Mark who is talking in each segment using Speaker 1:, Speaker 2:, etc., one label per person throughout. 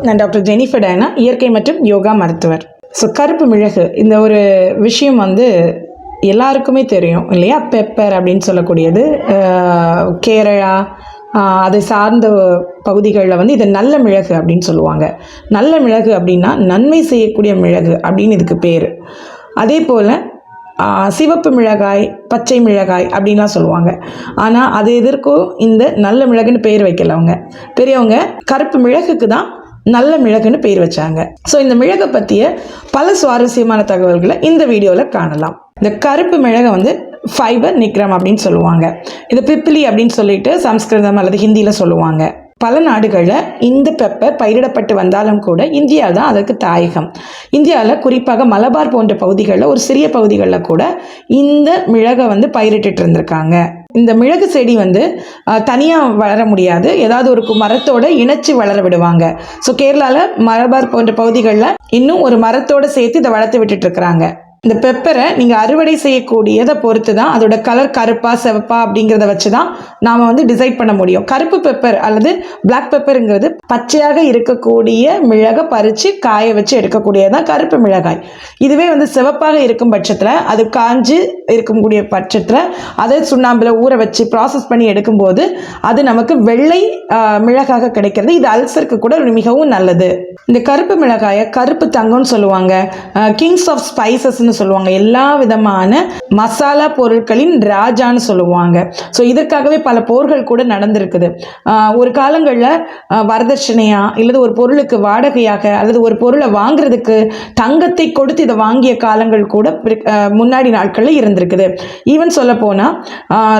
Speaker 1: நான் doctor Jennifer Diana, இயற்கை மற்றும் யோகா மருத்துவர். கருப்பு மிளகு இந்த ஒரு விஷயம் எல்லாருக்குமே தெரியும் இல்லையா? பெப்பர் அப்படின்னு சொல்லக்கூடியது கேரளா அதை சார்ந்த பகுதிகளில் இது நல்ல மிளகு அப்படின்னு சொல்லுவாங்க. நல்ல மிளகு அப்படின்னா நன்மை செய்யக்கூடிய மிளகு அப்படின்னு இதுக்கு பேர். அதே போல் சிவப்பு மிளகாய், பச்சை மிளகாய் அப்படின்லாம் சொல்லுவாங்க. ஆனால் அது எதற்கும் இந்த நல்ல மிளகுன்னு பேர் வைக்கல அவங்க பெரியவங்க. கருப்பு மிளகுக்கு தான் நல்ல மிளகுன்னு பேர் வச்சாங்க. ஸோ இந்த மிளகை பற்றிய பல சுவாரஸ்யமான தகவல்களை இந்த வீடியோவில் காணலாம். இந்த கருப்பு மிளகை ஃபைபர் நிக்ரம் அப்படின்னு சொல்லுவாங்க. இது பிப்பிலி அப்படின்னு சொல்லிட்டு சம்ஸ்கிருதம் அல்லது ஹிந்தியில் சொல்லுவாங்க. பல நாடுகளில் இந்த பெப்பர் பயிரிடப்பட்டு வந்தாலும் கூட இந்தியாவில் தான் அதற்கு தாயகம். இந்தியாவில் குறிப்பாக மலபார் போன்ற பகுதிகளில் ஒரு சிறிய பகுதிகளில் கூட இந்த மிளகை பயிரிட்டு இருந்திருக்காங்க. இந்த மிளகு செடி தனியாக வளர முடியாது, ஏதாவது ஒரு மரத்தோடு இணைச்சி வளர விடுவாங்க. ஸோ கேரளாவில் மலபார் போன்ற பகுதிகளில் இன்னும் ஒரு மரத்தோடு சேர்த்து இதை வளர்த்து விட்டுட்டு இருக்கிறாங்க. இந்த பெப்பரை நீங்கள் அறுவடை செய்யக்கூடியதை பொறுத்து தான் அதோட கலர் கருப்பா சிவப்பா அப்படிங்கிறத வச்சு தான் நாம் டிசைட் பண்ண முடியும். கருப்பு பெப்பர் அல்லது பிளாக் பெப்பருங்கிறது பச்சையாக இருக்கக்கூடிய மிளகை பறித்து காய வச்சு எடுக்கக்கூடியதான் கருப்பு மிளகாய். இதுவே சிவப்பாக இருக்கும் பட்சத்தில், அது காஞ்சு இருக்கக்கூடிய பட்சத்தில் அதை சுண்ணாம்பில் ஊற வச்சு ப்ராசஸ் பண்ணி எடுக்கும்போது அது நமக்கு வெள்ளை மிளகாக கிடைக்கிறது. இது அல்சருக்கு கூட மிகவும் நல்லது. இந்த கருப்பு மிளகாயை கருப்பு தங்கம்னு சொல்லுவாங்க, கிங்ஸ் ஆஃப் ஸ்பைசஸ் சொல்லுவாங்க, எல்லா விதமான மசாலா பொருட்களின் ராஜான்னு சொல்லுவாங்க. ஸோ இதற்காகவே பல போர்கள் கூட நடந்திருக்குது. ஒரு காலங்களில் வரதட்சணையா இல்லது ஒரு பொருளுக்கு வாடகையாக அல்லது ஒரு பொருளை வாங்குறதுக்கு தங்கத்தை கொடுத்து இதை வாங்கிய காலங்கள் கூட முன்னாடி நாட்களில் இருந்திருக்குது. ஈவன் சொல்ல போனால்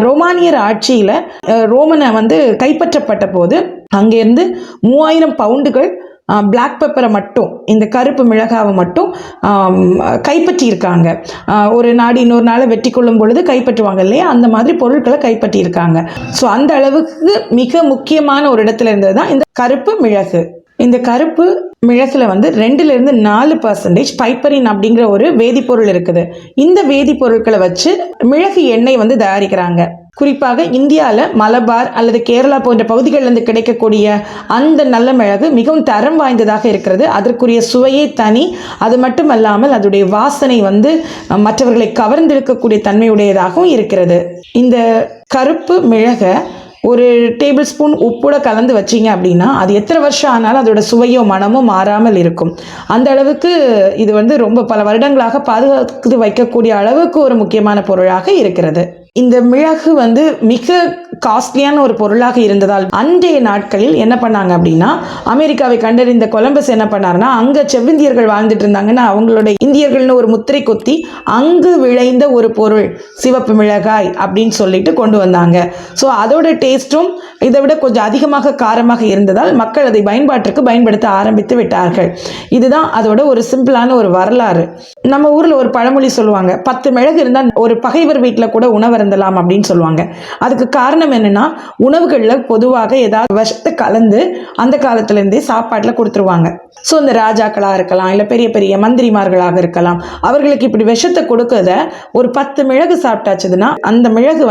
Speaker 1: ரோமானியர் ஆட்சியில் ரோமனை கைப்பற்றப்பட்ட போது அங்கேருந்து 3000 பவுண்டுகள் பிளாக் பெப்பரை மட்டும், இந்த கருப்பு மிளகாவை மட்டும் கைப்பற்றியிருக்காங்க. ஒரு நாடு இன்னொரு நாளை வெட்டி கொள்ளும் பொழுது கைப்பற்றுவாங்க இல்லையா, அந்த மாதிரி பொருட்களை கைப்பற்றியிருக்காங்க. ஸோ அந்த அளவுக்கு மிக முக்கியமான ஒரு இடத்துல இருந்தது தான் இந்த கருப்பு மிளகு. இந்த கருப்பு மிளகுல 2-4% பைப்பரின் அப்படிங்கிற ஒரு வேதிப்பொருள் இருக்குது. இந்த வேதிப்பொருட்களை வச்சு மிளகு எண்ணெய் தயாரிக்கிறாங்க. குறிப்பாக இந்தியாவில் மலபார் அல்லது கேரளா போன்ற பகுதிகளிலிருந்து கிடைக்கக்கூடிய அந்த நல்ல மிளகு மிகவும் தரம் வாய்ந்ததாக இருக்கிறது. அதற்குரிய சுவையே தனி. அது மட்டுமல்லாமல் அதோடைய வாசனை மற்றவர்களை கவர்ந்தெடுக்கக்கூடிய தன்மையுடையதாகவும் இருக்கிறது. இந்த கருப்பு மிளகை ஒரு டேபிள் ஸ்பூன் உப்புட கலந்து வச்சிங்க அப்படின்னா அது எத்தனை வருஷம் ஆனாலும் அதோட சுவையோ மனமோ மாறாமல் இருக்கும். அந்த அளவுக்கு இது ரொம்ப பல வருடங்களாக பாதுகாத்து வைக்கக்கூடிய அளவுக்கு ஒரு முக்கியமான பொருளாக இருக்கிறது. இந்த மிளகு மிக காஸ்ட்லியான ஒரு பொருளாக இருந்ததால் அன்றைய நாட்களில் என்ன பண்ணாங்க அப்படின்னா, அமெரிக்காவை கண்டறிந்த கொலம்பஸ் என்ன பண்ணாருன்னா, அங்கே செவ்விந்தியர்கள் வாழ்ந்துட்டு இருந்தாங்கன்னா அவங்களுடைய இந்தியர்கள்னு ஒரு முத்திரை கொத்தி அங்கு விளைந்த ஒரு பொருள் சிவப்பு மிளகாய் அப்படின்னு சொல்லிட்டு கொண்டு வந்தாங்க. ஸோ அதோட டேஸ்ட்டும் இதை விட கொஞ்சம் அதிகமாக காரமாக இருந்ததால் மக்கள் அதை பயன்படுத்த ஆரம்பித்து விட்டார்கள். இதுதான் அதோட ஒரு சிம்பிளான ஒரு வரலாறு. நம்ம ஊரில் ஒரு பழமொழி சொல்லுவாங்க, 10 மிளகு இருந்தால் ஒரு பகைவர் வீட்டில் கூட உணவு இருந்தலாம் அப்படின்னு சொல்லுவாங்க. அதுக்கு காரணம் என்னன்னா, உணவுகளில் பொதுவாக ஏதாவது விஷத்தை கலந்து அந்த காலத்திலேருந்தே சாப்பாட்டில் கொடுத்துருவாங்க. ஸோ இந்த ராஜாக்களாக இருக்கலாம், இல்லை பெரிய பெரிய மந்திரிமார்களாக இருக்கலாம், அவர்களுக்கு இப்படி விஷத்தை கொடுக்கறத ஒரு 10 மிளகு சாப்பிட்டாச்சுதுன்னா அந்த மிளகு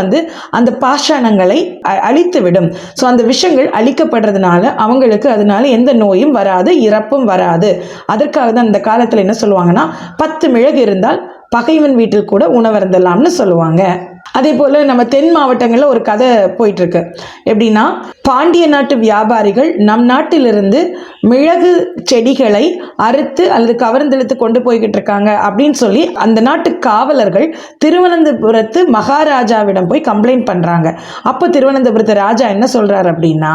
Speaker 1: அந்த பாஷாணங்களை அழித்து விடும். ஸோ அந்த விஷங்கள் அழிக்கப்படுறதுனால அவங்களுக்கு அதனால எந்த நோயும் வராது, இறப்பும் வராது. அதற்காக தான் இந்த காலத்தில் என்ன சொல்லுவாங்கன்னா, 10 மிளகு இருந்தால் பகைவன் வீட்டில் கூட உணவருந்தலாம்னு சொல்லுவாங்க. அதே போல் நம்ம தென் மாவட்டங்களில் ஒரு கதை போயிட்டுருக்கு. எப்படின்னா, பாண்டிய நாட்டு வியாபாரிகள் நம் நாட்டிலிருந்து மிளகு செடிகளை அறுத்து அல்லது கவர்ந்தெழுத்து கொண்டு போய்கிட்டு இருக்காங்க அப்படின்னு சொல்லி அந்த நாட்டு காவலர்கள் திருவனந்தபுரத்து மகாராஜாவிடம் போய் கம்ப்ளைண்ட் பண்ணுறாங்க. அப்போ திருவனந்தபுரத்து ராஜா என்ன சொல்கிறார் அப்படின்னா,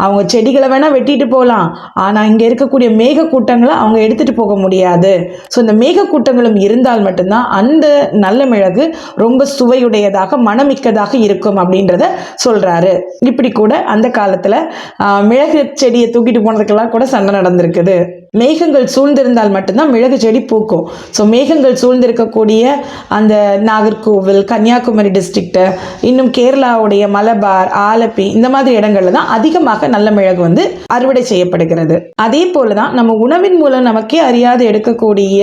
Speaker 1: அவங்க செடிகளை வேணால் வெட்டிட்டு போகலாம், ஆனால் இங்கே இருக்கக்கூடிய மேகக்கூட்டங்களை அவங்க எடுத்துகிட்டு போக முடியாது. ஸோ இந்த மேகக்கூட்டங்களும் இருந்தால் மட்டும்தான் அந்த நல்ல மிளகு ரொம்ப சுவையுடைய மனமிக்கதாக இருக்கும் அப்படின்றத சொல்றாரு. இப்படி கூட அந்த காலத்துல மிளகு செடியை தூக்கிட்டு போனதுக்கெல்லாம் கூட சண்டை நடந்திருக்குது. மேகங்கள் சூழ்ந்திருந்தால் மட்டும்தான் மிளகு செடி பூக்கும். ஸோ மேகங்கள் சூழ்ந்திருக்கக்கூடிய அந்த நாகர்கோவில், கன்னியாகுமரி டிஸ்ட்ரிக்ட்டு, இன்னும் கேரளாவுடைய மலபார், ஆலப்பி இந்த மாதிரி இடங்கள்ல தான் அதிகமாக நல்ல மிளகு வந்து அறுவடை செய்யப்படுகிறது. அதே போல தான் நம்ம உணவின் மூலம் நமக்கே அறியாது எடுக்கக்கூடிய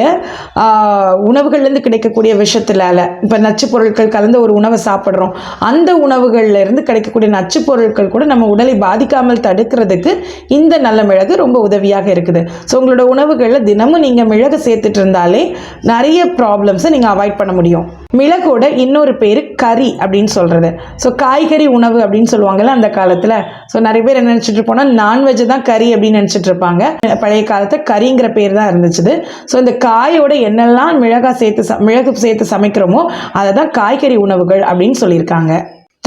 Speaker 1: உணவுகள்லேருந்து கிடைக்கக்கூடிய விஷயத்தினால, இப்போ நச்சு பொருட்கள் கலந்த ஒரு உணவை சாப்பிட்றோம், அந்த உணவுகள்ல இருந்து கிடைக்கக்கூடிய நச்சு பொருட்கள் கூட நம்ம உடலை பாதிக்காமல் தடுக்கிறதுக்கு இந்த நல்ல மிளகு ரொம்ப உதவியாக இருக்குது. ஸோ உங்களோட உணவுகளில் தினமும் நீங்கள் மிளகு சேர்த்துட்டு இருந்தாலே நிறைய ப்ராப்ளம்ஸை நீங்கள் அவாய்ட் பண்ண முடியும். மிளகோட இன்னொரு பேர் கறி அப்படின்னு சொல்கிறது. ஸோ காய்கறி உணவு அப்படின்னு சொல்லுவாங்கல்ல அந்த காலத்தில். ஸோ நிறைய பேர் என்ன நினச்சிட்டு இருப்போம்னா நான்வெஜ் தான் கறி அப்படின்னு நினச்சிட்டு இருப்பாங்க. பழைய காலத்தில் கறிங்கிற பேர் தான் இருந்துச்சு. ஸோ இந்த காயோட என்னெல்லாம் மிளகு சேர்த்து சமைக்கிறோமோ அதை தான் காய்கறி உணவுகள் அப்படின்னு சொல்லியிருக்காங்க.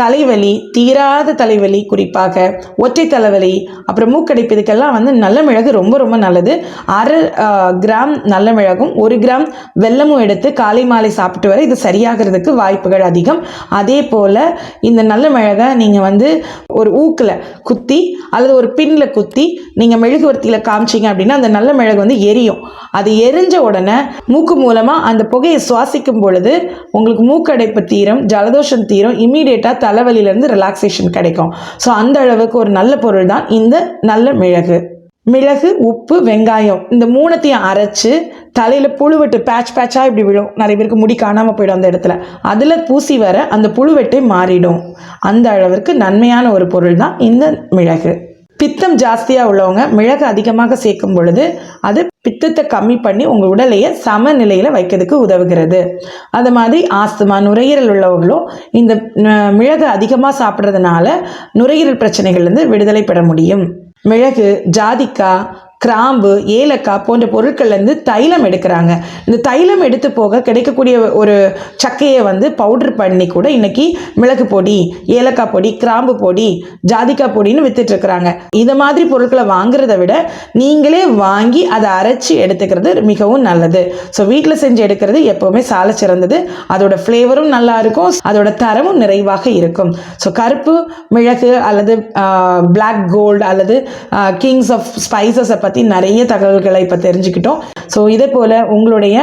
Speaker 1: தலைவலி, தீராத தலைவலி, குறிப்பாக ஒற்றை தலைவலி, அப்புறம் மூக்கடைப்பு, இதுக்கெல்லாம் வந்து நல்ல மிளகு ரொம்ப ரொம்ப நல்லது. 1/2 கிராம் நல்ல மிளகும் 1 கிராம் வெல்லமும் எடுத்து காலை மாலை சாப்பிட்டு வர இது சரியாகிறதுக்கு வாய்ப்புகள் அதிகம். அதே போல் இந்த நல்ல மிளகை நீங்கள் வந்து ஒரு ஊக்கில் குத்தி அல்லது ஒரு பின்னில் குத்தி நீங்கள் மெழுகுவர்த்தியில் காமிச்சிங்க அப்படின்னா அந்த நல்ல மிளகு வந்து எரியும். அது எரிஞ்ச உடனே மூக்கு மூலமாக அந்த புகையை சுவாசிக்கும் பொழுது உங்களுக்கு மூக்கடைப்பு தீரும், ஜலதோஷம் தீரும், இம்மீடியட்டாக தலைவலியிலேருந்து ரிலாக்ஸேஷன் கிடைக்கும். ஸோ அந்த அளவுக்கு ஒரு நல்ல பொருள் தான் இந்த நல்ல மிளகு. மிளகு, உப்பு, வெங்காயம் இந்த 3த்தையும் அரைச்சு தலையில் புழுவெட்டு பேட்சாக இப்படி விழும். நிறைய பேருக்கு முடி காணாமல் போயிடும் அந்த இடத்துல. அதில் பூசி வர அந்த புழுவெட்டை மாறிடும். அந்த அளவிற்கு நன்மையான ஒரு பொருள் தான் இந்த மிளகு. பித்தம் ஜாஸ்தியாக உள்ளவங்க மிளகு அதிகமாக சேர்க்கும் பொழுது அது பித்தத்தை கம்மி பண்ணி உங்கள் உடலையே சமநிலையில் வைக்கிறதுக்கு உதவுகிறது. அது மாதிரி ஆஸ்துமா, நுரையீரல் உள்ளவர்களும் இந்த மிளகு அதிகமாக சாப்பிட்றதுனால நுரையீரல் பிரச்சனைகள்லேருந்து விடுதலை பெற முடியும். மிளகு, ஜாதிக்காய், கிராம்பு, ஏலக்காய் போன்ற பொருட்கள்லேருந்து தைலம் எடுக்கிறாங்க. இந்த தைலம் எடுத்து போக கிடைக்கக்கூடிய ஒரு சக்கையை வந்து பவுடர் பண்ணி கூட இன்னைக்கு மிளகு பொடி, ஏலக்காய் பொடி, கிராம்பு பொடி, ஜாதிக்காய் பொடின்னு வித்துட்ருக்குறாங்க. இதை மாதிரி பொருட்களை வாங்குறத விட நீங்களே வாங்கி அதை அரைச்சி எடுத்துக்கிறது மிகவும் நல்லது. ஸோ வீட்டில் செஞ்சு எடுக்கிறது எப்போவுமே சால சிறந்தது. அதோட ஃப்ளேவரும் நல்லா இருக்கும், அதோட தரமும் நிறைவாக இருக்கும். ஸோ கருப்பு மிளகு அல்லது பிளாக் கோல்டு அல்லது கிங்ஸ் ஆஃப் ஸ்பைசஸை பற்றி நிறைய தகவல்களை இப்போ தெரிஞ்சுக்கிட்டோம். ஸோ இதே போல் உங்களுடைய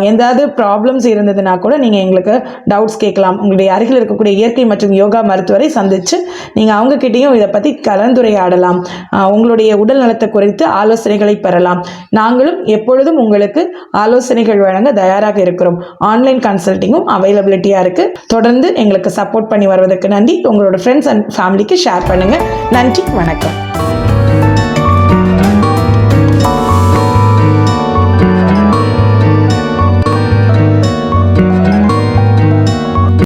Speaker 1: எந்தாவது ப்ராப்ளம்ஸ் இருந்ததுன்னா கூட நீங்கள் எங்களுக்கு டவுட்ஸ் கேட்கலாம். உங்களுடைய அருகில் இருக்கக்கூடிய இயற்கை மற்றும் யோகா மருத்துவரை சந்தித்து நீங்கள் அவங்கக்கிட்டேயும் இதை பற்றி கலந்துரையாடலாம். உங்களுடைய உடல் நலத்தை குறித்து ஆலோசனைகளை பெறலாம். நாங்களும் எப்பொழுதும் உங்களுக்கு ஆலோசனைகள் வழங்க தயாராக இருக்கிறோம். ஆன்லைன் கன்சல்ட்டிங்கும் அவைலபிலிட்டியாக இருக்குது. தொடர்ந்து எங்களுக்கு சப்போர்ட் பண்ணி வருவதற்கு நன்றி. உங்களோட ஃப்ரெண்ட்ஸ் அண்ட் ஃபேமிலிக்கு ஷேர் பண்ணுங்கள். நன்றி, வணக்கம்.